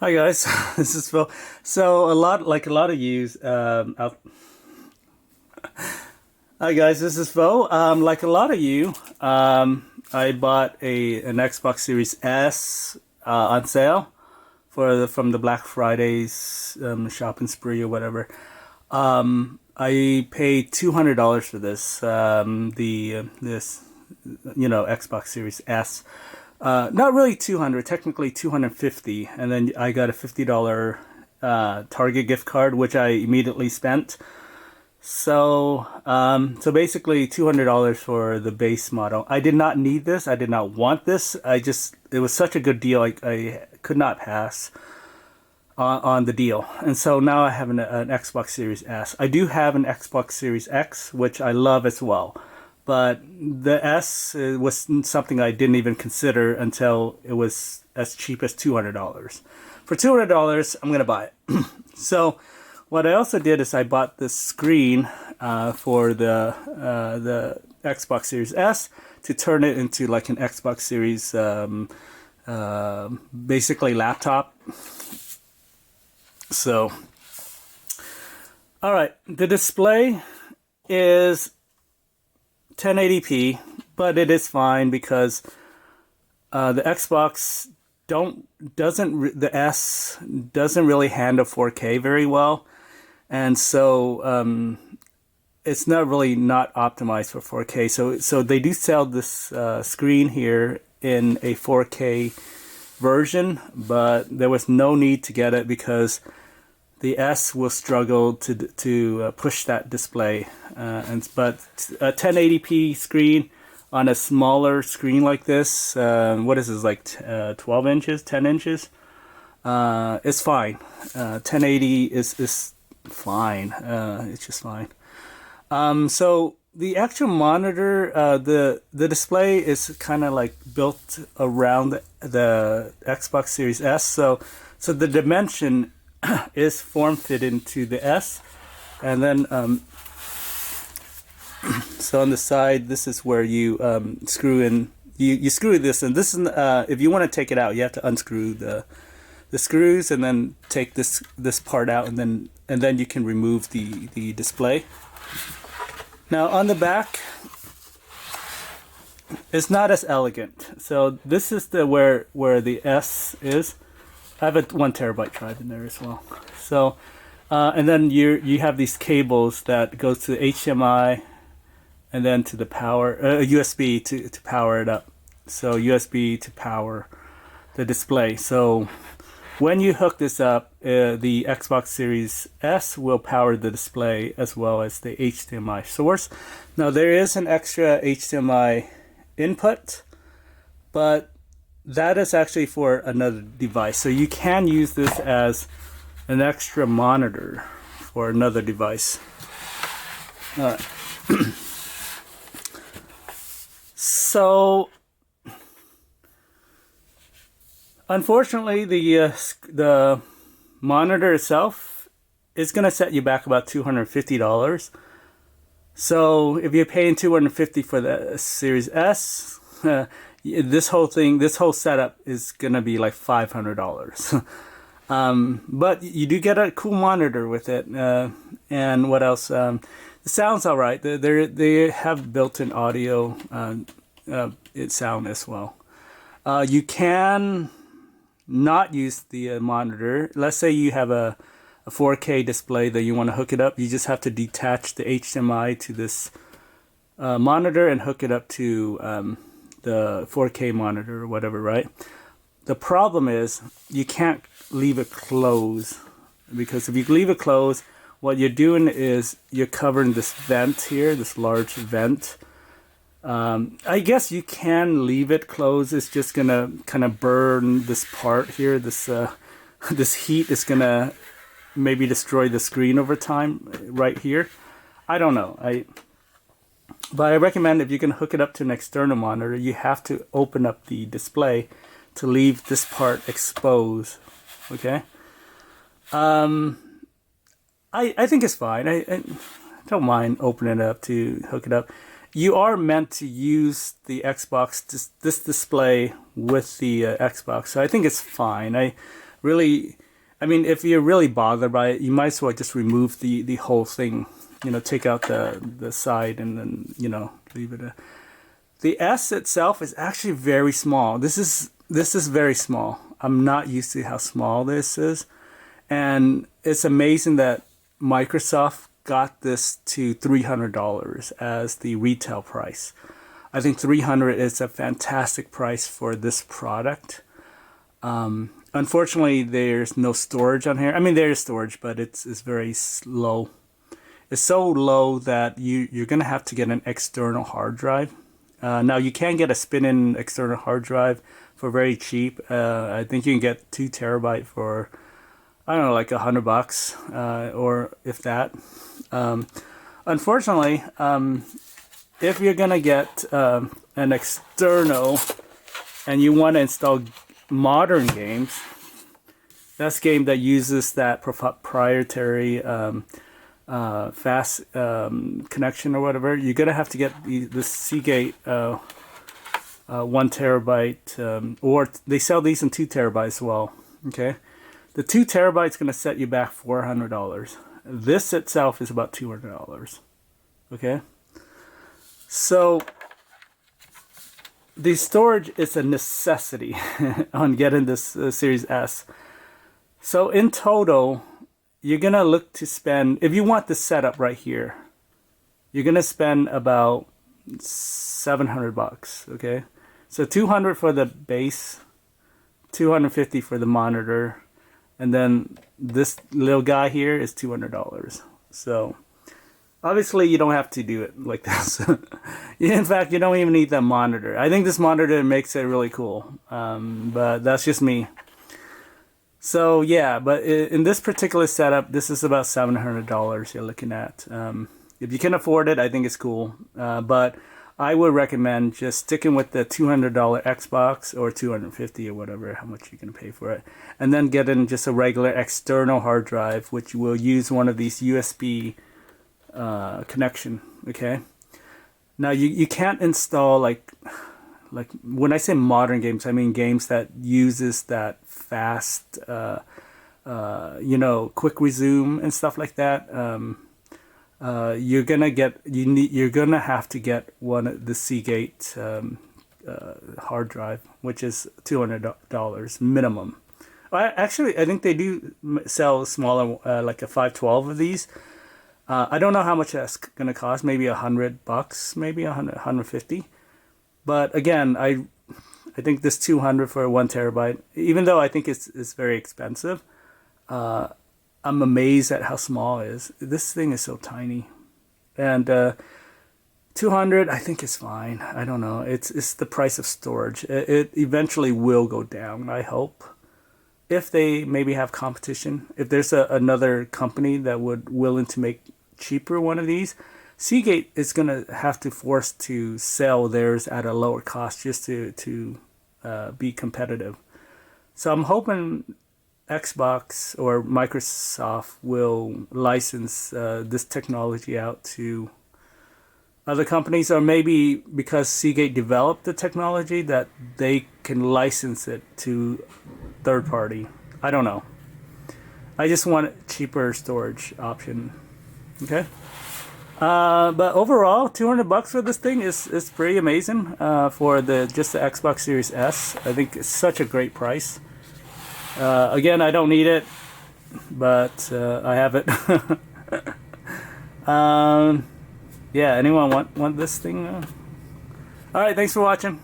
Hi guys, this is Phil. So a lot of you, hi guys, this is Phil. Like a lot of you, I bought an Xbox Series S on sale from the Black Friday's shopping spree or whatever. I paid $200 for this Xbox Series S. Not really 200, technically 250, and then I got a $50 Target gift card, which I immediately spent. So basically $200 for the base model. I did not need this. I did not want this. It was such a good deal. I could not pass on the deal. And so now I have an Xbox Series S. I do have an Xbox Series X, which I love as well. But the S was something I didn't even consider until it was as cheap as $200. For $200, I'm going to buy it. So what I also did is I bought this screen for the Xbox Series S to turn it into like an Xbox Series, basically laptop. So, all right, the display is 1080p, but it is fine because the Xbox the S doesn't really handle 4K very well, and so it's not optimized for 4K. So they do sell this screen here in a 4K version, but there was no need to get it because the S will struggle to push that display, but a 1080p screen on a smaller screen like this, what is this, like 12 inches, 10 inches, it's fine. 1080 is fine. It's just fine. So the actual monitor, the display is kind of like built around the Xbox Series S, so the dimension is form fit into the S, and then so on the side, this is where you screw in. You screw this, and this is if you want to take it out, you have to unscrew the screws and then take this part out, and then you can remove the display. Now on the back, it's not as elegant. So this is where the S is. I have a 1 terabyte drive in there as well. So, and then you have these cables that goes to the HDMI, and then to the power USB to power it up. So USB to power the display. So when you hook this up, the Xbox Series S will power the display as well as the HDMI source. Now there is an extra HDMI input, but that is actually for another device. So you can use this as an extra monitor for another device. So unfortunately, the monitor itself is going to set you back about $250. So if you're paying $250 for the Series S, this whole setup is gonna be like $500. But you do get a cool monitor with it, and what else? The sound's all right. They have built-in audio sound as well. You can not use the monitor. Let's say you have a 4K display that you want to hook it up. You just have to detach the HDMI to this monitor and hook it up to the 4K monitor or whatever, right? The problem is you can't leave it closed, because if you leave it closed, what you're doing is you're covering this vent here, this large vent. I guess you can leave it closed. It's just gonna kind of burn this part here. This heat is gonna maybe destroy the screen over time right here. I don't know. But I recommend if you can hook it up to an external monitor, you have to open up the display to leave this part exposed. Okay. I think it's fine. I don't mind opening it up to hook it up. You are meant to use the Xbox, this display with the Xbox, so I think it's fine. really, I mean, if you're really bothered by it, you might as well just remove the whole thing. You know, take out the side and then, you know, leave it. The S itself is actually very small. This is very small. I'm not used to how small this is. And it's amazing that Microsoft got this to $300 as the retail price. I think $300 is a fantastic price for this product. Unfortunately, there's no storage on here. I mean, there is storage, but it's very low. It's so low that you're going to have to get an external hard drive. Now, you can get a spin-in external hard drive for very cheap. I think you can get 2 terabyte for, I don't know, like $100, or if that. Unfortunately, if you're going to get an external and you want to install modern games, that's game that uses that proprietary fast connection or whatever, you're gonna have to get the Seagate 1 terabyte, or they sell these in 2 terabytes as well. Okay, the 2 terabytes gonna set you back $400. This itself is about $200. Okay, so the storage is a necessity on getting this Series S. So in total, you're going to look to spend, if you want the setup right here, you're going to spend about $700, okay? So $200 for the base, $250 for the monitor, and then this little guy here is $200. So obviously you don't have to do it like this. In fact, you don't even need that monitor. I think this monitor makes it really cool, but that's just me. So yeah, but in this particular setup, this is about $700 you're looking at. If you can afford it, I think it's cool. But I would recommend just sticking with the $200 Xbox or $250 or whatever, how much you can pay for it. And then getting just a regular external hard drive, which will use one of these USB connection, okay? Now you can't install like when I say modern games, I mean games that uses that fast, you know, quick resume and stuff like that. You're gonna have to get one of the Seagate hard drive, which is $200 minimum. Actually, I think they do sell smaller, like a 512 of these. I don't know how much that's gonna cost. Maybe $100, maybe 150. But again, I think this $200 for 1 terabyte, even though I think it's very expensive, I'm amazed at how small it is. This thing is so tiny, and $200 I think is fine. I don't know. It's the price of storage. It eventually will go down, I hope, if they maybe have competition. If there's another company that would willing to make cheaper one of these, Seagate is going to have to force to sell theirs at a lower cost just to be competitive. So I'm hoping Xbox or Microsoft will license this technology out to other companies, or maybe because Seagate developed the technology that they can license it to third party. I don't know. I just want a cheaper storage option. Okay. But overall, $200 for this thing is pretty amazing for just the Xbox Series S. I think it's such a great price. Again, I don't need it, but I have it. Yeah, anyone want this thing? All right, thanks for watching.